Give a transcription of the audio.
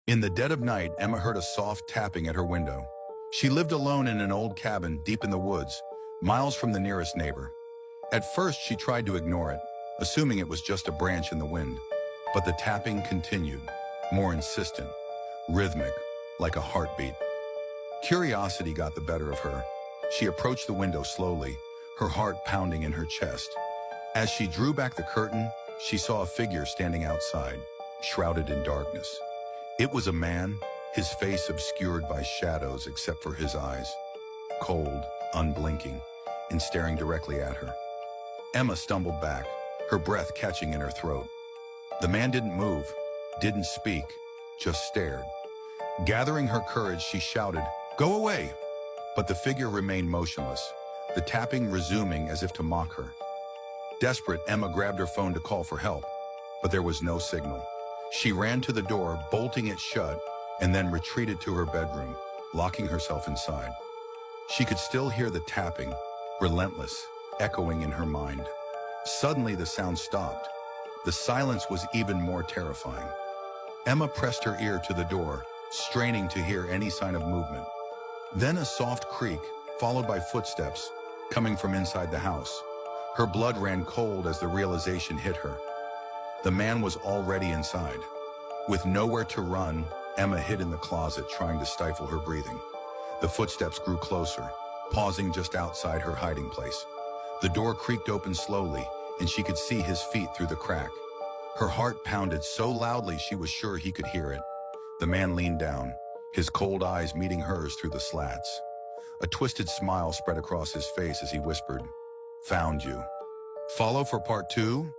In the dead of night, Emma heard a soft tapping at her window. She lived alone in an old cabin deep in the woods, miles from the nearest neighbor. At first, she tried to ignore it, assuming it was just a branch in the wind. But the tapping continued, more insistent, rhythmic, like a heartbeat. Curiosity got the better of her. She approached the window slowly, her heart pounding in her chest. As she drew back the curtain, she saw a figure standing outside, shrouded in darkness. It was a man, his face obscured by shadows except for his eyes, cold, unblinking, and staring directly at her. Emma stumbled back, her breath catching in her throat. The man didn't move, didn't speak, just stared. Gathering her courage, she shouted, "Go away!" But the figure remained motionless, the tapping resuming as if to mock her. Desperate, Emma grabbed her phone to call for help, but there was no signal. She ran to the door, bolting it shut, and then retreated to her bedroom, locking herself inside. She could still hear the tapping, relentless, echoing in her mind. Suddenly, the sound stopped. The silence was even more terrifying. Emma pressed her ear to the door, straining to hear any sign of movement. Then a soft creak, followed by footsteps, coming from inside the house. Her blood ran cold as the realization hit her. The man was already inside. With nowhere to run, Emma hid in the closet, trying to stifle her breathing. The footsteps grew closer, pausing just outside her hiding place. The door creaked open slowly, and she could see his feet through the crack. Her heart pounded so loudly she was sure he could hear it. The man leaned down, his cold eyes meeting hers through the slats. A twisted smile spread across his face as he whispered, "Found you. Follow for part 2?"